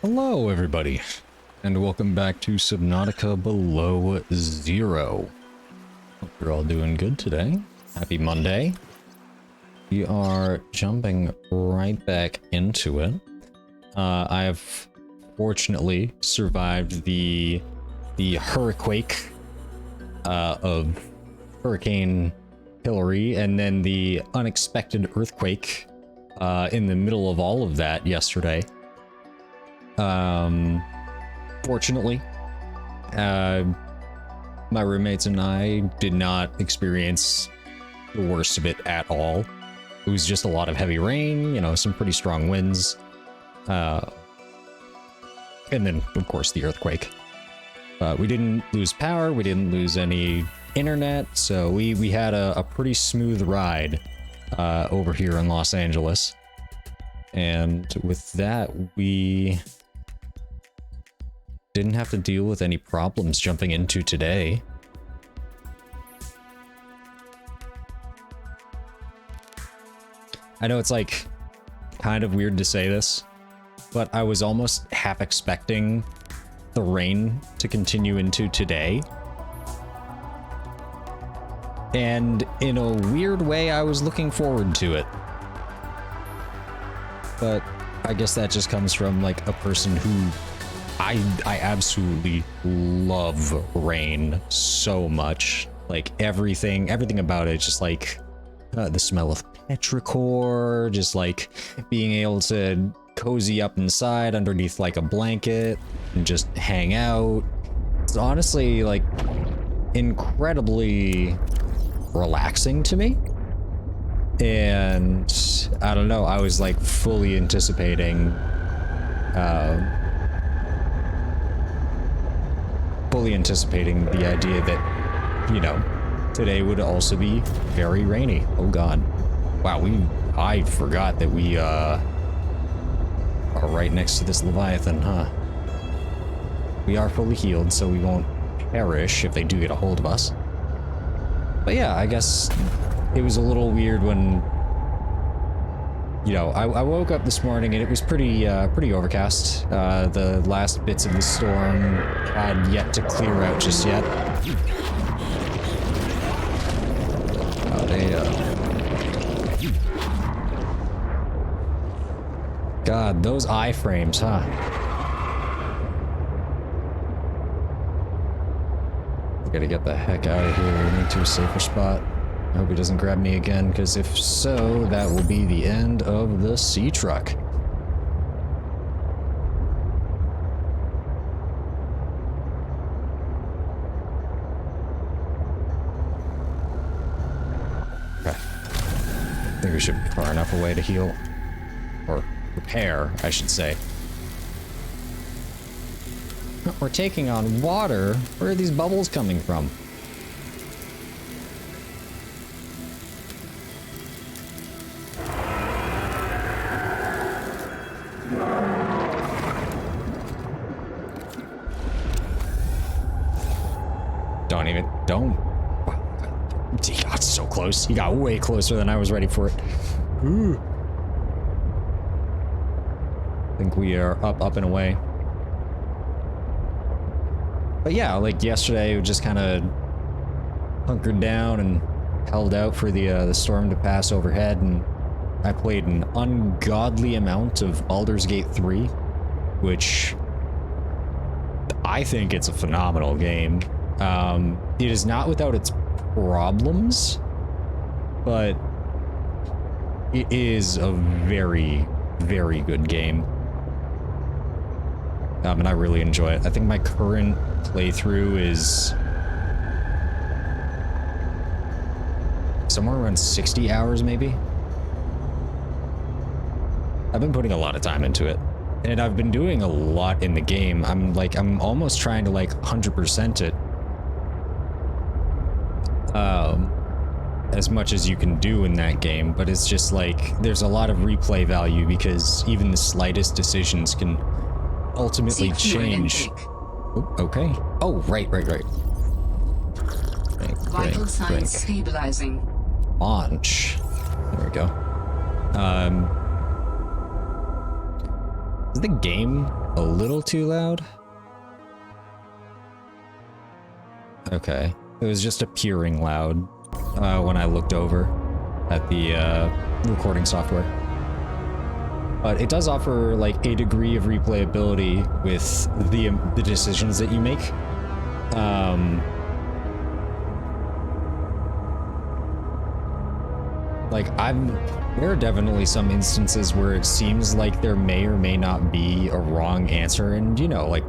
Hello everybody, and welcome back to Subnautica Below Zero. Hope you're all doing good today. Happy Monday. We are jumping right back into it. I have fortunately survived the hurricane of Hurricane Hillary, and then the unexpected earthquake in the middle of all of that yesterday. Fortunately, my roommates and I did not experience the worst of it at all. It was just a lot of heavy rain, you know, some pretty strong winds, and then, of course, the earthquake. We didn't lose power, we didn't lose any internet, so we had a pretty smooth ride over here in Los Angeles. And with that, we didn't have to deal with any problems jumping into today. I know it's like kind of weird to say this, but I was almost half expecting the rain to continue into today. And in a weird way, I was looking forward to it. But I guess that just comes from like a person who I absolutely love rain so much. Like everything about it, just like the smell of petrichor, just like being able to cozy up inside underneath like a blanket and just hang out. It's honestly like incredibly relaxing to me. And I don't know, I was like fully anticipating the idea that, you know, today would also be very rainy. Oh god. Wow, I forgot that we are right next to this Leviathan, huh? We are fully healed, so we won't perish if they do get a hold of us. But yeah, I guess it was a little weird when, you know, I woke up this morning and it was pretty overcast. The last bits of the storm had yet to clear out just yet. Oh, God, those iframes, huh? I gotta get the heck out of here into a safer spot. I hope he doesn't grab me again, because if so, that will be the end of the sea truck. Okay. I think we should be far enough away to heal. Or repair, I should say. We're taking on water. Where are these bubbles coming from? Don't. He got so close. He got way closer than I was ready for it. Ooh. I think we are up and away. But yeah, like yesterday, we just kind of hunkered down and held out for the storm to pass overhead, and I played an ungodly amount of Baldur's Gate 3, which I think it's a phenomenal game. It is not without its problems, but it is a very, very good game. And I really enjoy it. I think my current playthrough is somewhere around 60 hours, maybe. I've been putting a lot of time into it, and I've been doing a lot in the game. I'm almost trying to like 100% it. As much as you can do in that game, but it's just like there's a lot of replay value because even the slightest decisions can ultimately change. Oh, okay. Oh, right. Vital signs stabilizing. Launch. There we go. Is the game a little too loud? Okay. It was just appearing loud when I looked over at the recording software. But it does offer like a degree of replayability with the decisions that you make. Like there are definitely some instances where it seems like there may or may not be a wrong answer, and you know, like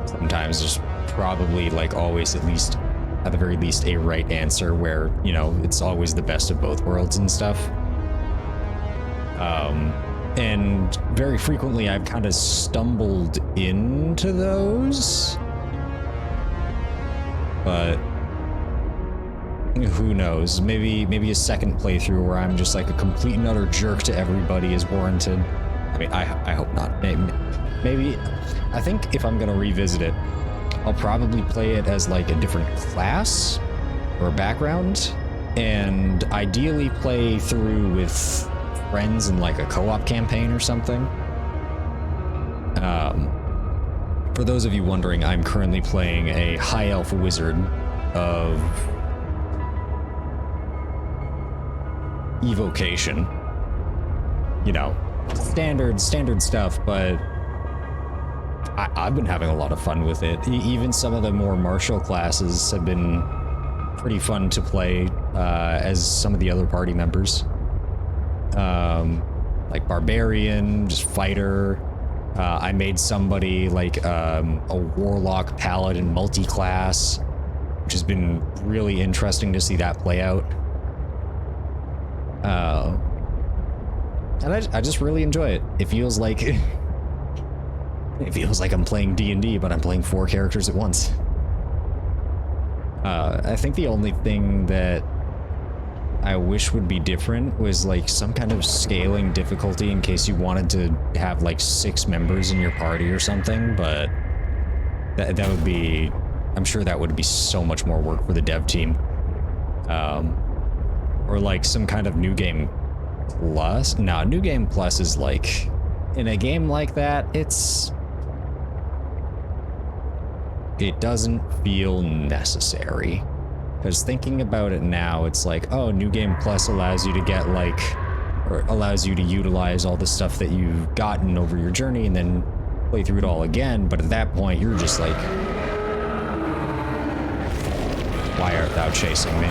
sometimes there's probably like always at the very least a right answer where, you know, it's always the best of both worlds and stuff. And very frequently I've kind of stumbled into those, but who knows? Maybe a second playthrough where I'm just like a complete and utter jerk to everybody is warranted. I mean, I hope not. Maybe I think if I'm gonna revisit it, I'll probably play it as like a different class or background, and ideally play through with friends in like a co-op campaign or something. For those of you wondering, I'm currently playing a high elf wizard of evocation. You know, standard stuff, but I've been having a lot of fun with it. Even some of the more martial classes have been pretty fun to play as some of the other party members. Like barbarian, just fighter. I made somebody like a warlock paladin multi-class, which has been really interesting to see that play out. And I just really enjoy it. It feels like I'm playing D&D, but I'm playing 4 characters at once. I think the only thing that I wish would be different was like some kind of scaling difficulty in case you wanted to have like 6 members in your party or something, but that would be, I'm sure that would be so much more work for the dev team. Or like some kind of new game plus. No, new game plus is like, in a game like that, it doesn't feel necessary. Because thinking about it now, it's like, oh, New Game Plus allows you to get like, or allows you to utilize all the stuff that you've gotten over your journey and then play through it all again. But at that point, you're just like, why art thou chasing me?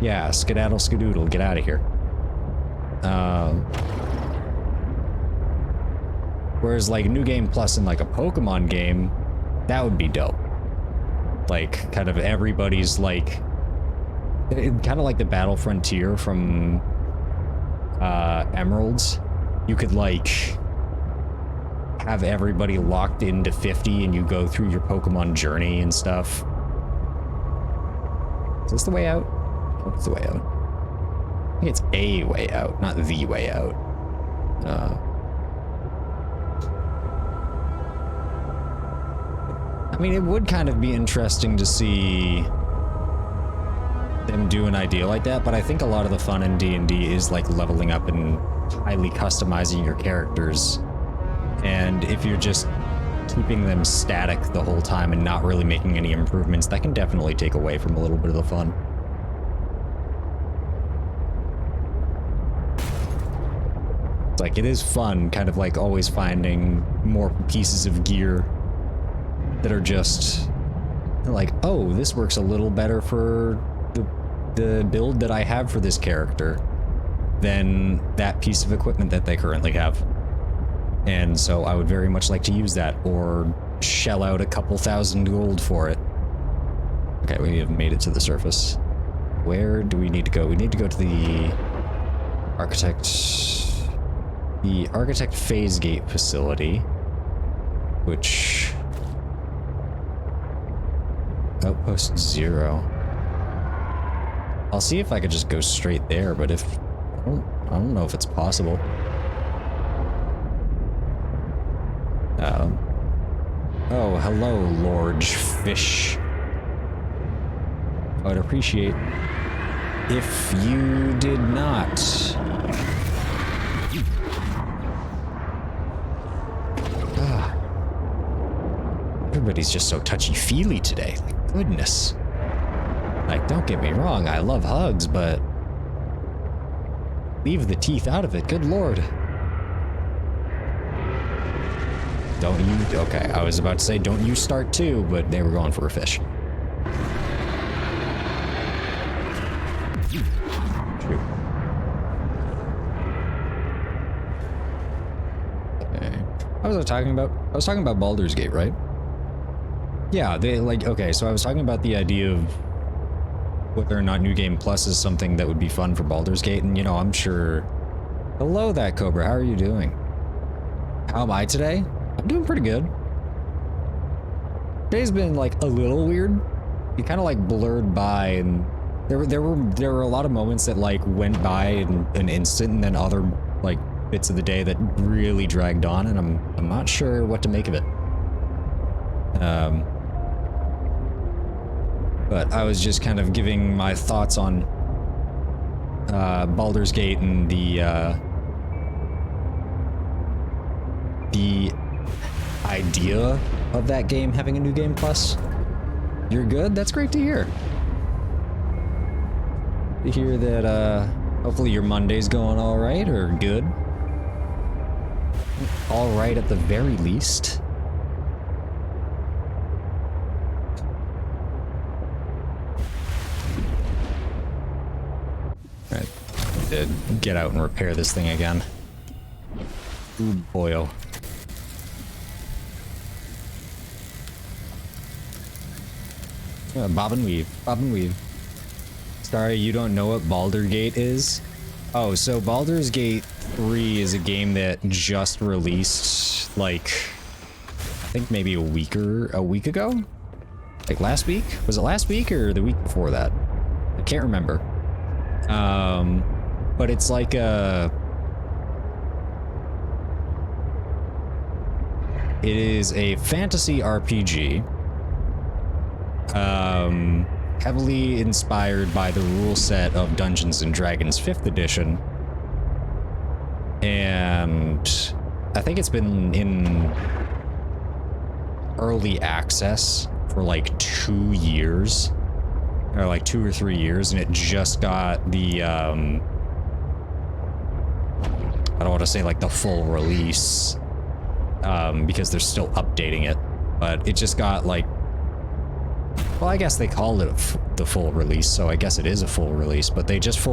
Yeah, skedaddle skedoodle, get out of here. Whereas like New Game Plus in like a Pokemon game, that would be dope. Like kind of everybody's like, kind of like the Battle Frontier from Emeralds. You could like have everybody locked into 50 and you go through your Pokemon journey and stuff. Is this the way out? What's the way out? I think it's a way out, not the way out. I mean, it would kind of be interesting to see them do an idea like that, but I think a lot of the fun in D&D is like leveling up and highly customizing your characters. And if you're just keeping them static the whole time and not really making any improvements, that can definitely take away from a little bit of the fun. It's like, it is fun kind of like always finding more pieces of gear that are just like, oh, this works a little better for the build that I have for this character than that piece of equipment that they currently have. And so I would very much like to use that, or shell out a couple thousand gold for it. Okay, we have made it to the surface. Where do we need to go? We need to go to the architect phase gate facility, which Outpost 0. I'll see if I could just go straight there, but if I don't know if it's possible. Oh, hello, Lord Fish. I would appreciate If you did not. Ah. Everybody's just so touchy-feely today. Like, goodness. Like, don't get me wrong, I love hugs, but leave the teeth out of it, good lord. Don't you? Okay, I was about to say don't you start too, but they were going for a fish. Shoot. Okay. What was I talking about? I was talking about Baldur's Gate, right? Yeah, they like, okay, so I was talking about the idea of whether or not New Game Plus is something that would be fun for Baldur's Gate, and you know, I'm sure... Hello, that Cobra, how are you doing? How am I today? I'm doing pretty good. Today's been like a little weird. It kind of like blurred by, and there were a lot of moments that like went by in an instant, and then other like bits of the day that really dragged on, and I'm not sure what to make of it. But I was just kind of giving my thoughts on Baldur's Gate and the idea of that game having a New Game Plus. You're good? That's great to hear. To hear that hopefully your Monday's going all right, or good. All right at the very least. Alright, to get out and repair this thing again. Ooh, boyo. Bob and weave, bob and weave. Sorry, you don't know what Baldur's Gate is? Oh, so Baldur's Gate 3 is a game that just released, like, I think maybe a week ago? Like last week? Was it last week or the week before that? I can't remember. But it's like a... It is a fantasy RPG. Heavily inspired by the rule set of Dungeons and Dragons 5th edition. And I think it's been in early access for like 2 years. Or like 2 or 3 years, and it just got the, I don't want to say like the full release, because they're still updating it, but it just got like, well, I guess they called it the full release, so I guess it is a full release, but they just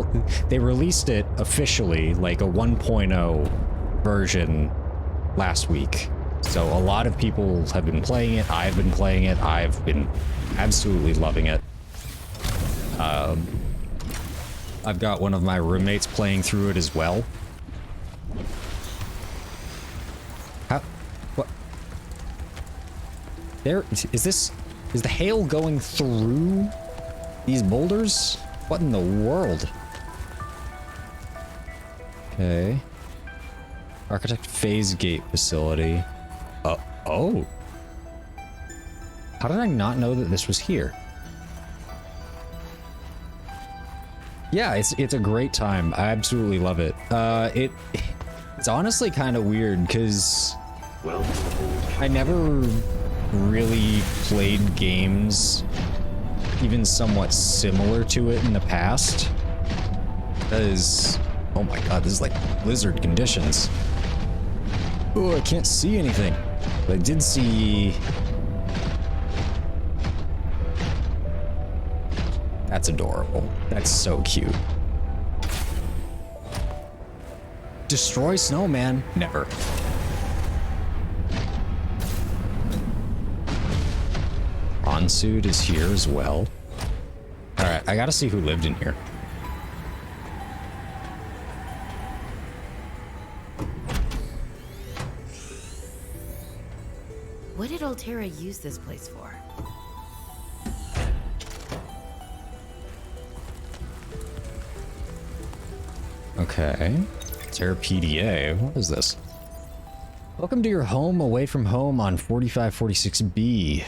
they released it officially, like a 1.0 version last week. So a lot of people have been playing it, I've been playing it, I've been absolutely loving it. I've got one of my roommates playing through it as well. How? What? There is the hail going through these boulders? What in the world? Okay. Architect Phase Gate Facility. Oh. How did I not know that this was here? Yeah, it's a great time. I absolutely love it. It's honestly kind of weird because I never really played games even somewhat similar to it in the past. Because, oh my god, this is like blizzard conditions. Oh, I can't see anything. But I did see... That's adorable. That's so cute. Destroy snowman? Never. Onsuit is here as well. Alright, I gotta see who lived in here. What did Altera use this place for? Okay. Terra PDA. What is this? Welcome to your home away from home on 4546B.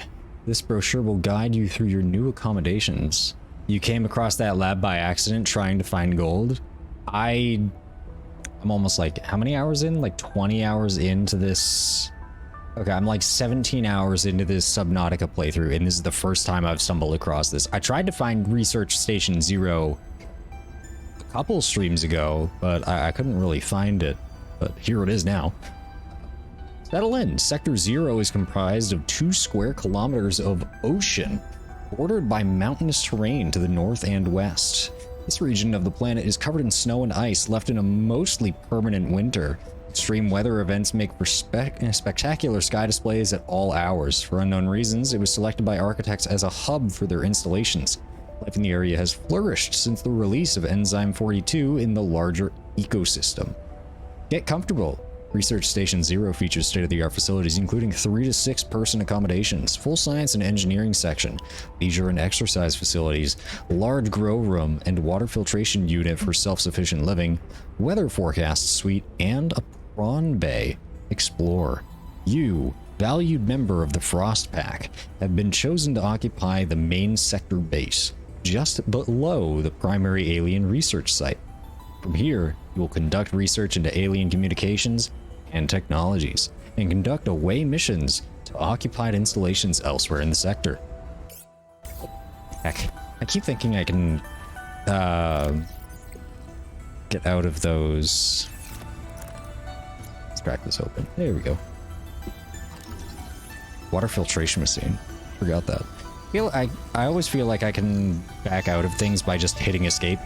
This brochure will guide you through your new accommodations. you came across that lab by accident trying to find gold. I'm almost like, how many hours in? Like 20 hours into this. Okay, I'm like 17 hours into this Subnautica playthrough, and this is the first time I've stumbled across this. I tried to find Research Station Zero a couple streams ago, but I couldn't really find it. But here it is now. Settle in. Sector Zero is comprised of 2 square kilometers of ocean, bordered by mountainous terrain to the north and west. This region of the planet is covered in snow and ice, left in a mostly permanent winter. Extreme weather events make for spectacular sky displays at all hours. For unknown reasons, it was selected by architects as a hub for their installations. Life in the area has flourished since the release of Enzyme 42 in the larger ecosystem. Get comfortable. Research Station Zero features state-of-the-art facilities, including 3 to 6 person accommodations, full science and engineering section, leisure and exercise facilities, large grow room and water filtration unit for self-sufficient living, weather forecast suite, and a prawn bay. Explore. You, valued member of the Frost Pack, have been chosen to occupy the main sector base, just below the primary alien research site. From here, you will conduct research into alien communications and technologies, and conduct away missions to occupied installations elsewhere in the sector. Heck, I keep thinking I can get out of those. Let's crack this open. There we go. Water filtration machine. Forgot that. I always feel like I can back out of things by just hitting escape,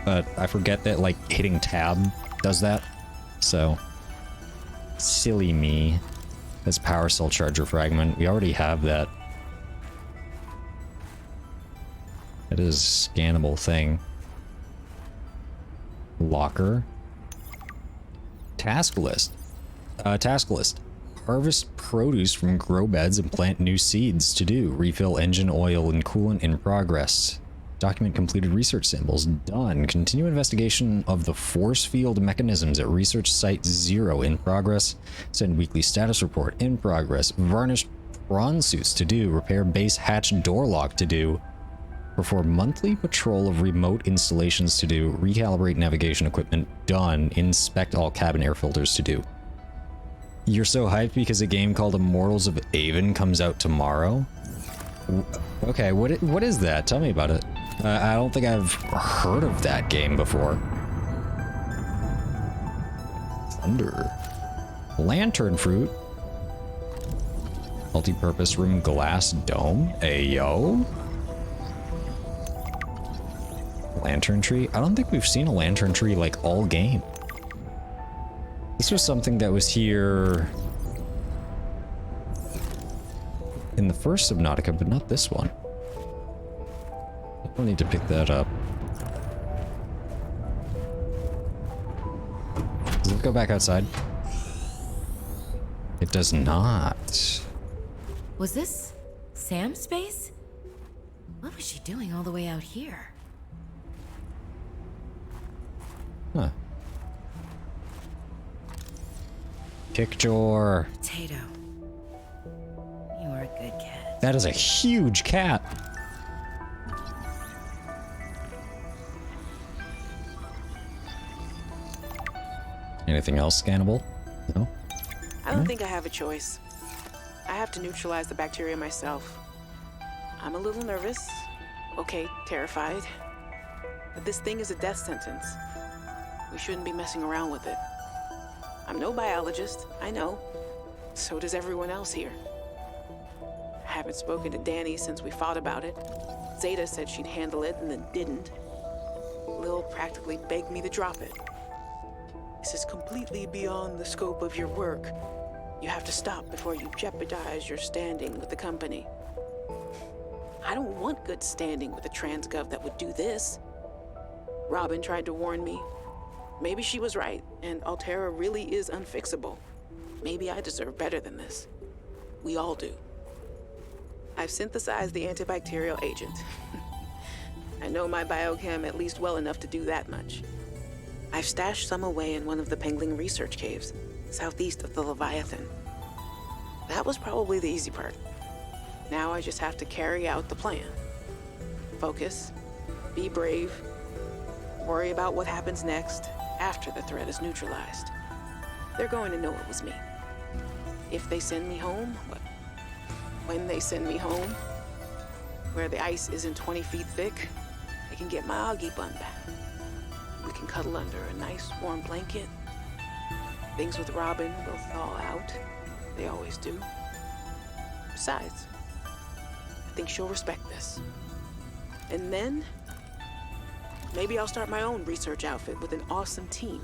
but I forget that like hitting tab does that. So silly me. That's power cell charger fragment. We already have that. It is a scannable thing. Locker. Task list. Task list. Harvest produce from grow beds and plant new seeds. To do. Refill engine oil and coolant in progress. Document completed research samples. Done. Continue investigation of the force field mechanisms at Research Site 0 in progress. Send weekly status report in progress. Varnish prawn suits to do. Repair base hatch door lock to do. Perform monthly patrol of remote installations to do. Recalibrate navigation equipment. Done. Inspect all cabin air filters to do. You're so hyped because a game called Immortals of Aven comes out tomorrow? Okay, what is that? Tell me about it. I don't think I've heard of that game before. Thunder. Lantern fruit. Multi-purpose room glass dome. Ayo. Lantern tree. I don't think we've seen a lantern tree like all game. This was something that was here in the first Subnautica, but not this one. I don't need to pick that up. Does it go back outside? It does not. Was this Sam's space? What was she doing all the way out here? Huh. Kickjaw. Potato. You are a good cat. That is a huge cat. Anything else scannable? No? I don't think I have a choice. I have to neutralize the bacteria myself. I'm a little nervous. Okay, terrified. But this thing is a death sentence. We shouldn't be messing around with it. I'm no biologist, I know. So does everyone else here. I haven't spoken to Danny since we fought about it. Zeta said she'd handle it and then didn't. Lil practically begged me to drop it. This is completely beyond the scope of your work. You have to stop before you jeopardize your standing with the company. I don't want good standing with a transgov that would do this. Robin tried to warn me. Maybe she was right, and Altera really is unfixable. Maybe I deserve better than this. We all do. I've synthesized the antibacterial agent. I know my biochem at least well enough to do that much. I've stashed some away in one of the Pengling research caves, southeast of the Leviathan. That was probably the easy part. Now I just have to carry out the plan. Focus, Be brave. Worry about what happens next after the threat is neutralized. They're going to know it was me. If they send me home, but when they send me home, where the ice isn't 20 feet thick, they can get my Augie bun back. We can cuddle under a nice warm blanket. Things with Robin will thaw out. They always do. Besides, I think she'll respect this. And then, maybe I'll start my own research outfit with an awesome team.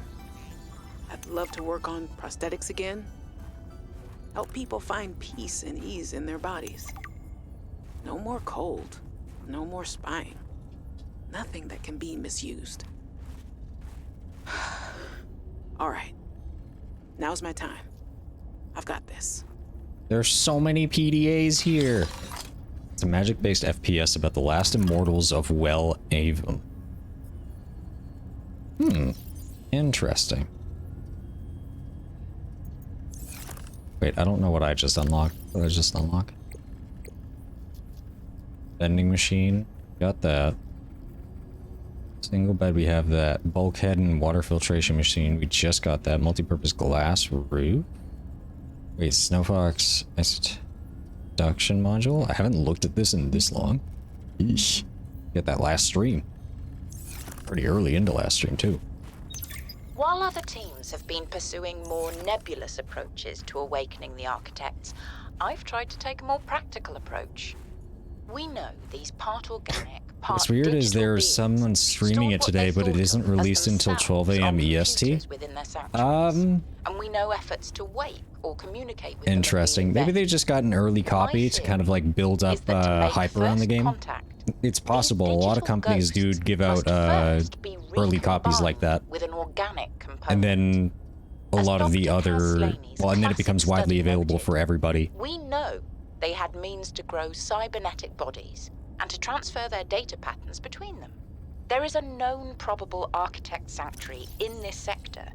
I'd love to work on prosthetics again. Help people find peace and ease in their bodies. No more cold. No more spying. Nothing that can be misused. All right. Now's my time. I've got this. There's so many PDAs here. It's a magic-based FPS about the last immortals of Well Avon. Interesting. Wait, I don't know what I just unlocked. What did I just unlock? Vending machine. Got that. Single bed, we have that. Bulkhead and water filtration machine. We just got that. Multi-purpose glass roof. Wait, Snowfox induction module? I haven't looked at this in this long. Eesh. Get that last stream. Pretty early into last stream, too. While other teams have been pursuing more nebulous approaches to awakening the architects, I've tried to take a more practical approach. We know these part organic, part What's weird is digital there's beings someone streaming it stored what today, they but it thought isn't of as released until themselves 12 a.m. on EST. computers within their sanctuaries. And we know efforts to wake or communicate with them have been Interesting. in Maybe vain. they just got an early copy My to kind of theory like build up is that to make hype around the first game. contact, It's these possible. A lot of digital companies do ghosts give out must first be early copies like recombined that. with an organic component. And then a As lot of the Dr. other, Cass Slaney's well, and then it classic becomes widely study available noted, for everybody. We know they had means to grow cybernetic bodies and to transfer their data patterns between them. There is a known probable architect sanctuary in this sector,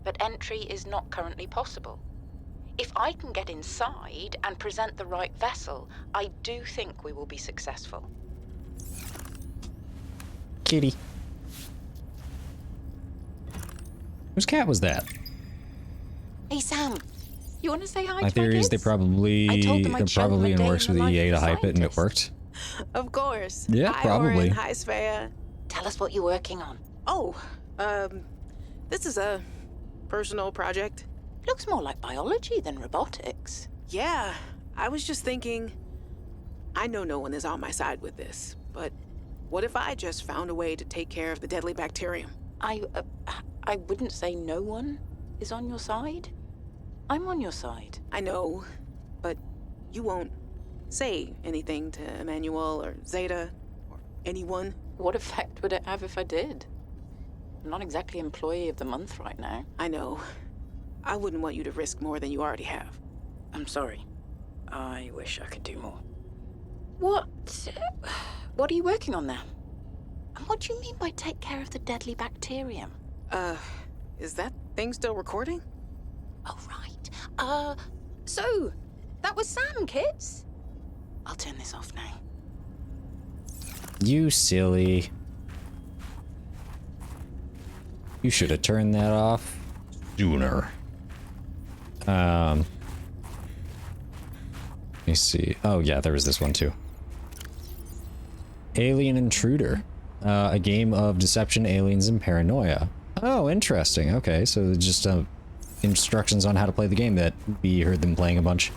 but entry is not currently possible. If I can get inside and present the right vessel, I do think we will be successful. Kitty. Whose cat was that? Hey Sam, you want to say hi to My theory is they kids? probably, I told them I'd show them a probably in day works in with the life EA of to a hype it, and it scientist. worked. Of course. Yeah, Hi, probably. Oren. Hi, Svea. Tell us what you're working on. Oh, this is a personal project. Looks more like biology than robotics. Yeah, I was just thinking, I know no one is on my side with this, but what if I just found a way to take care of the deadly bacterium? I wouldn't say no one is on your side. I'm on your side. I know, but you won't say anything to Emmanuel or Zeta or anyone. What effect would it have if I did? I'm not exactly employee of the month right now. I know. I wouldn't want you to risk more than you already have. I'm sorry. I wish I could do more. What are you working on there? And what do you mean by take care of the deadly bacterium? Is that thing still recording? Oh, right. So, that was Sam, kids? I'll turn this off now. You silly. You should have turned that off sooner. Let me see. Oh yeah, there was this one too. Alien Intruder. A game of deception, aliens, and paranoia. Oh, interesting. Okay, so just instructions on how to play the game that we heard them playing a bunch.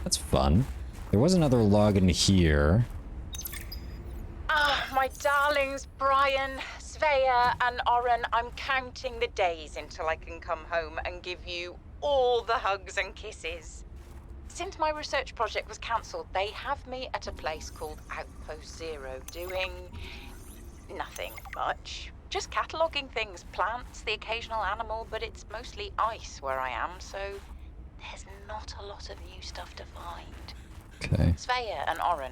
That's fun. There was another login here. Ah, my darlings, Brian, Svea, and Oren, I'm counting the days until I can come home and give you all the hugs and kisses. Since my research project was cancelled, they have me at a place called Outpost Zero, doing nothing much. Just cataloguing things, plants, the occasional animal, but it's mostly ice where I am, so there's not a lot of new stuff to find. Okay. Svea and Oren,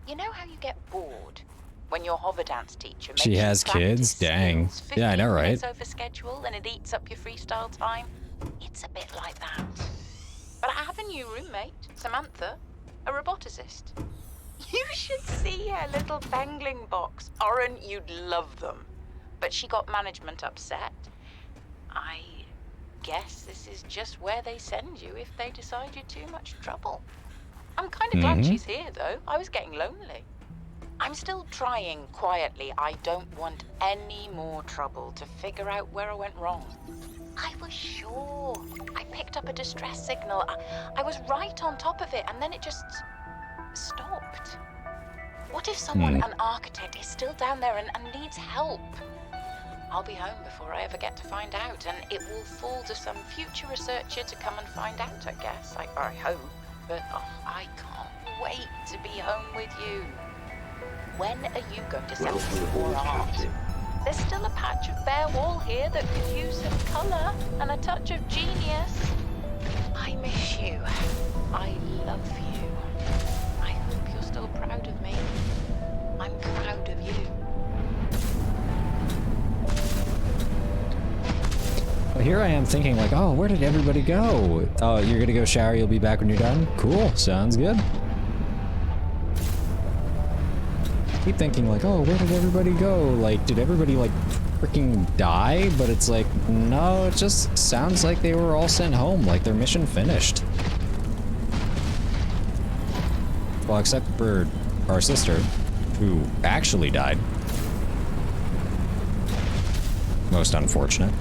you know how you get bored when your hover dance teacher makes She you has kids? practice Dang. skills Yeah, I know, 15 right? minutes over schedule and it eats up your freestyle time? It's a bit like that. But I have a new roommate, Samantha, a roboticist. You should see her little bangling box. Oren, you'd love them. But she got management upset. I guess this is just where they send you if they decide you're too much trouble. I'm kind of glad she's here, though. I was getting lonely. I'm still trying quietly. I don't want any more trouble to figure out where I went wrong. I was sure. I picked up a distress signal. I was right on top of it, and then it just stopped. What if someone, an architect, is still down there and needs help? I'll be home before I ever get to find out, and it will fall to some future researcher to come and find out, I guess. I hope. But I can't wait to be home with you. When are you going to send me some more art? There's still a patch of bare wall here that could use some colour and a touch of genius. I miss you. I love you. I hope you're still proud of me. I'm proud of you. Well, here I am thinking like, oh, where did everybody go? Oh, you're gonna go shower, you'll be back when you're done? Cool, sounds good. Keep thinking like, oh, where did everybody go? Like, did everybody like freaking die? But it's like, no, it just sounds like they were all sent home, like their mission finished. Well, except for our sister, who actually died. Most unfortunate.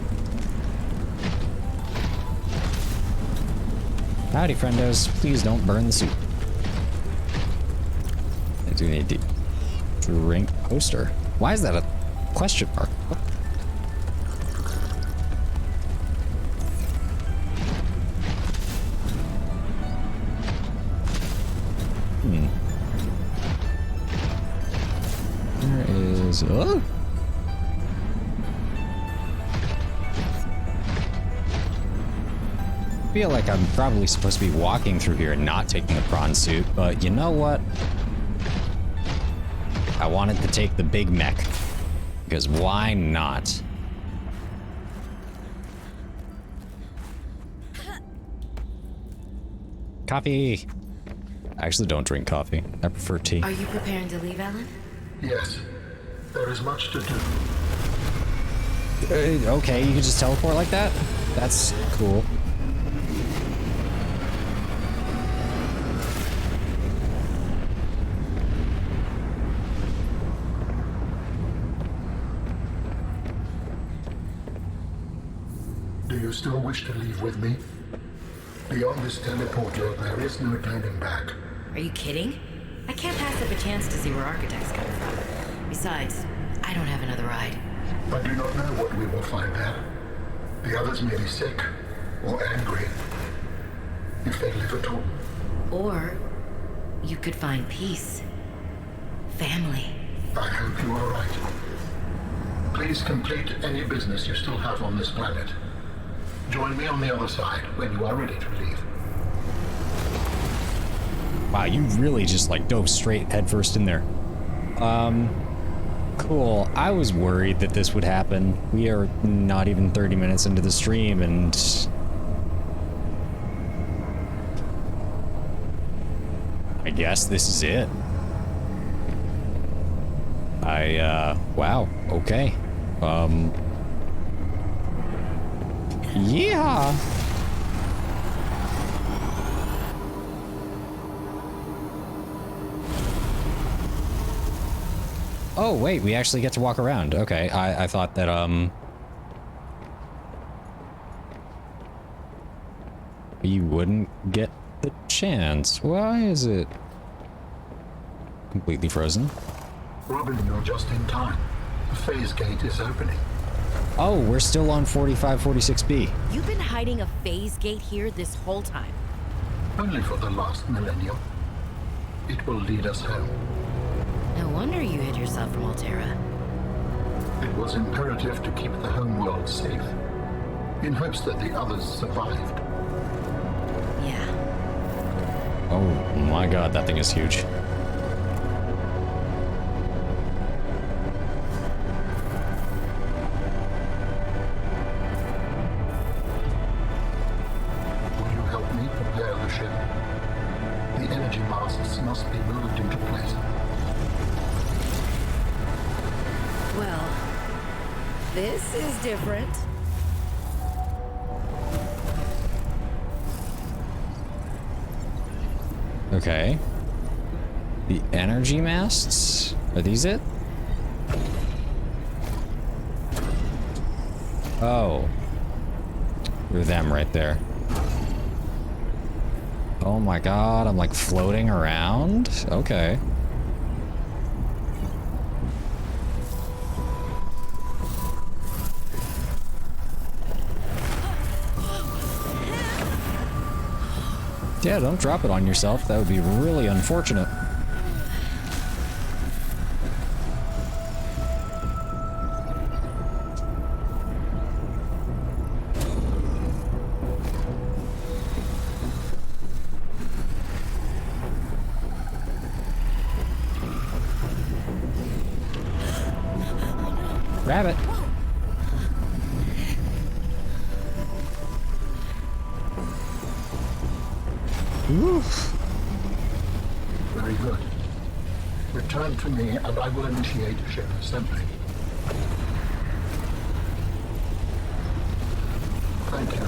Howdy, friendos. Please don't burn the soup. I do need to drink poster. Why is that a question mark? What? There is... Oh! I feel like I'm probably supposed to be walking through here and not taking the prawn suit, but you know what? I wanted to take the big mech, because why not? Coffee! I actually don't drink coffee. I prefer tea. Are you preparing to leave, Alan? Yes. There is much to do. Okay, you can just teleport like that? That's cool. Do you still wish to leave with me? Beyond this teleporter, there is no turning back. Are you kidding? I can't pass up a chance to see where architects come from. Besides, I don't have another ride. I do not know what we will find there. The others may be sick or angry, if they live at all. Or you could find peace. Family. I hope you are right. Please complete any business you still have on this planet. Join me on the other side when you are ready to leave. Wow, you really just like dove straight headfirst in there. Cool. I was worried that this would happen. We are not even 30 minutes into the stream and... I guess this is it. Wow, okay. Yeah! Oh, wait, we actually get to walk around. Okay, I thought that, we wouldn't get the chance. Why is it completely frozen? Robin, you're just in time. The phase gate is opening. Oh, we're still on 4546B. You've been hiding a phase gate here this whole time. Only for the last millennium. It will lead us home. No wonder you hid yourself from Altera. It was imperative to keep the homeworld safe, in hopes that the others survived. Yeah. Oh my god, that thing is huge. Will you help me prepare the ship? The energy masts must be moved into place. This is different. Okay. The energy masts? Are these it? Oh. They're them right there. Oh my god, I'm like floating around? Okay. Yeah, don't drop it on yourself. That would be really unfortunate. Grab it. Oof. Very good. Return to me and I will initiate ship assembly. Thank you.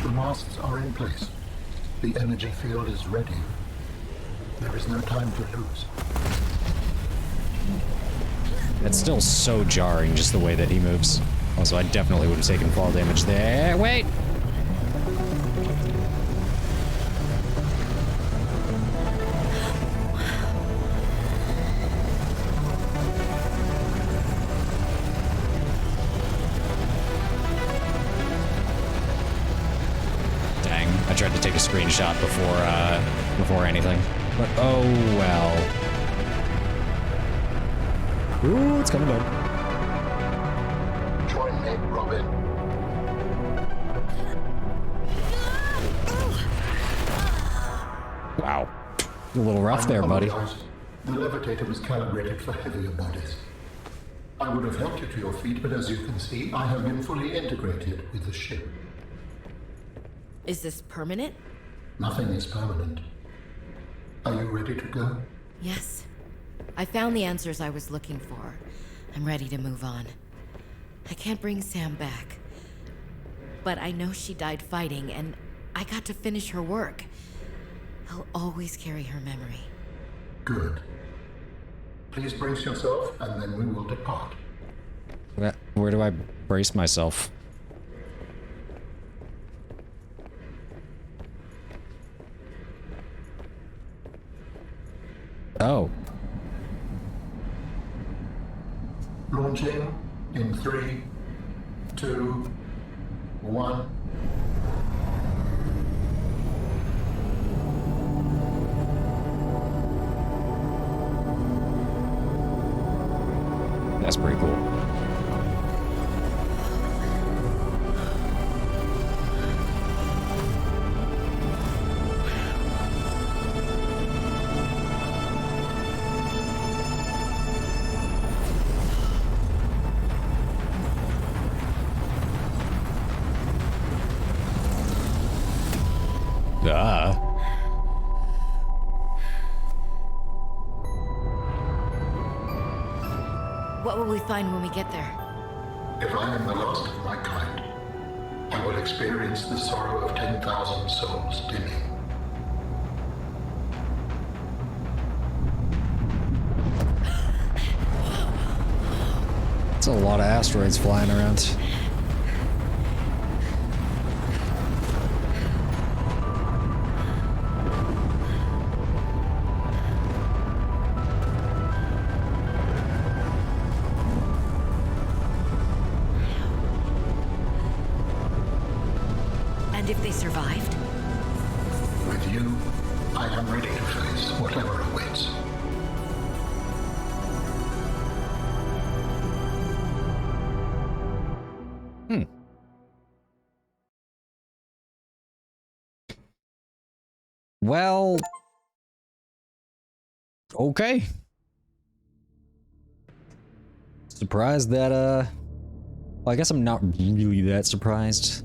The masts are in place. The energy field is ready. There is no time to lose. It's still so jarring just the way that he moves. Also, I definitely would have taken fall damage there. Wait! Dang, I tried to take a screenshot before anything. But oh well. Ooh, it's coming down. Join me, Robin. Wow. A little rough there, buddy. The levitator was calibrated for heavier bodies. I would have helped you to your feet, but as you can see, I have been fully integrated with the ship. Is this permanent? Nothing is permanent. Are you ready to go? Yes. I found the answers I was looking for. I'm ready to move on. I can't bring Sam back. But I know she died fighting, and I got to finish her work. I'll always carry her memory. Good. Please brace yourself, and then we will depart. Where do I brace myself? Oh. Launching in 3, 2, 1. That's pretty cool. What will we find when we get there? If I am the last of my kind, I will experience the sorrow of 10,000 souls dimming. It's a lot of asteroids flying around. And if they survived? With you, I am ready to face whatever awaits. Well, okay. Surprised that, well, I guess I'm not really that surprised.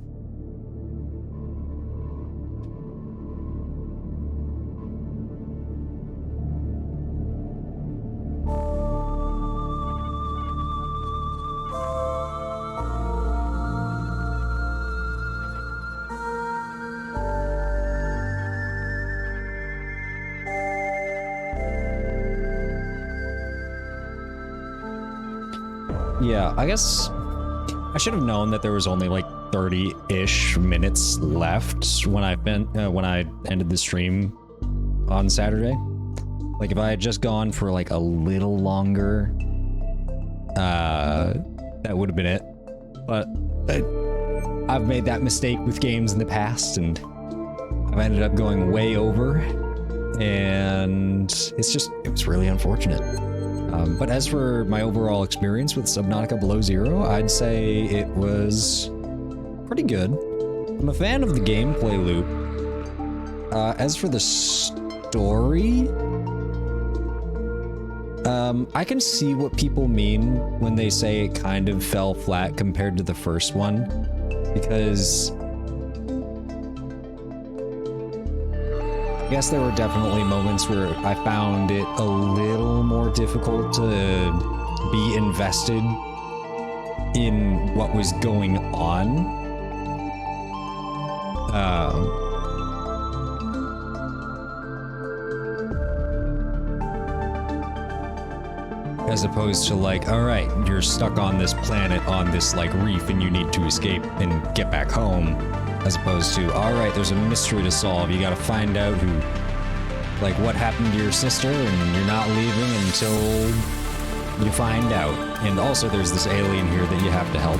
Yeah, I guess I should have known that there was only like 30-ish minutes left when when I ended the stream on Saturday. Like if I had just gone for like a little longer, that would have been it. But I've made that mistake with games in the past, and I've ended up going way over, and it was really unfortunate. But as for my overall experience with Subnautica Below Zero, I'd say it was pretty good. I'm a fan of the gameplay loop. As for the story, I can see what people mean when they say it kind of fell flat compared to the first one, because I guess there were definitely moments where I found it a little more difficult to be invested in what was going on. As opposed to like, all right, you're stuck on this planet on this like reef and you need to escape and get back home. As opposed to, all right, there's a mystery to solve. You gotta find out like what happened to your sister, and you're not leaving until you find out. And also there's this alien here that you have to help.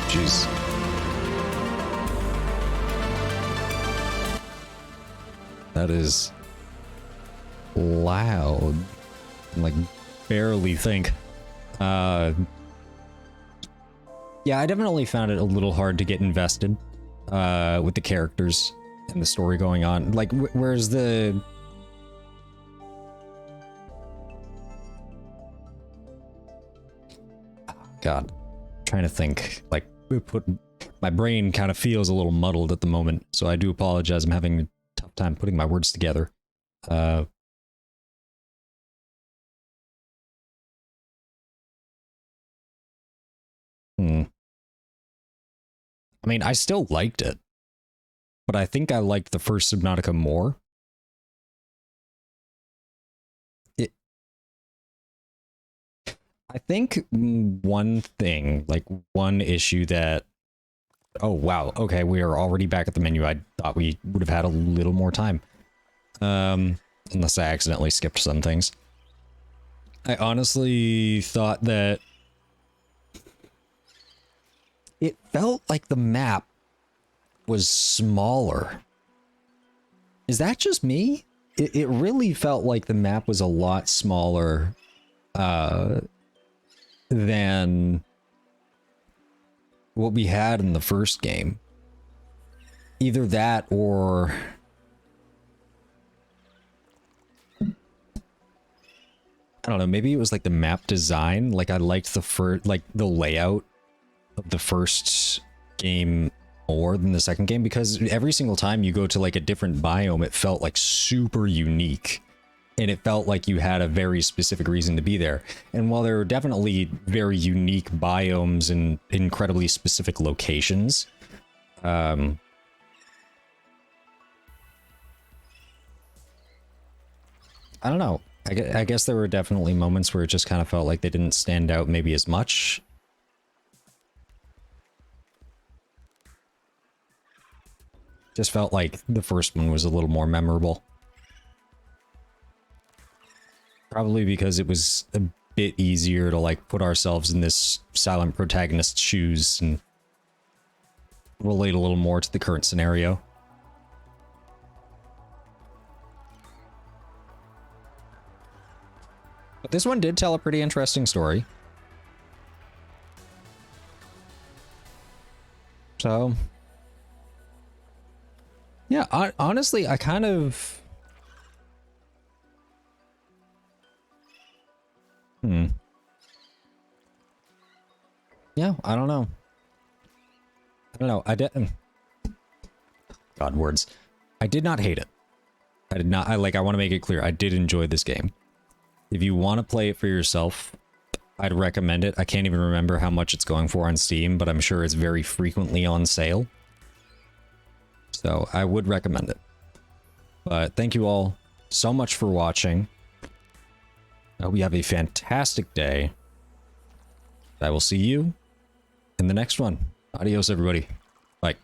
Jeez. That is loud. Like barely think. Yeah, I definitely found it a little hard to get invested with the characters and the story going on. Like, where's the... God, I'm trying to think. Like, my brain kind of feels a little muddled at the moment, so I do apologize. I'm having a tough time putting my words together. I mean, I still liked it, but I think I liked the first Subnautica more. I think one thing, like one issue that... Oh, wow. Okay, we are already back at the menu. I thought we would have had a little more time. Unless I accidentally skipped some things. I honestly thought that it felt like the map was smaller. Is that just me? It really felt like the map was a lot smaller than what we had in the first game. Either that or... I don't know, maybe it was like the map design. Like I liked the layout of the first game more than the second game, because every single time you go to like a different biome, it felt like super unique. And it felt like you had a very specific reason to be there. And while there were definitely very unique biomes and incredibly specific locations, I don't know. I guess there were definitely moments where it just kind of felt like they didn't stand out maybe as much. Just felt like the first one was a little more memorable. Probably because it was a bit easier to like put ourselves in this silent protagonist's shoes and relate a little more to the current scenario. But this one did tell a pretty interesting story. So... yeah, honestly, I kind of... Yeah, I don't know. I didn't... God, words. I did not hate it. I did not... I want to make it clear. I did enjoy this game. If you want to play it for yourself, I'd recommend it. I can't even remember how much it's going for on Steam, but I'm sure it's very frequently on sale. So I would recommend it. But thank you all so much for watching. I hope you have a fantastic day, I will see you in the next one. Adios, everybody. Bye.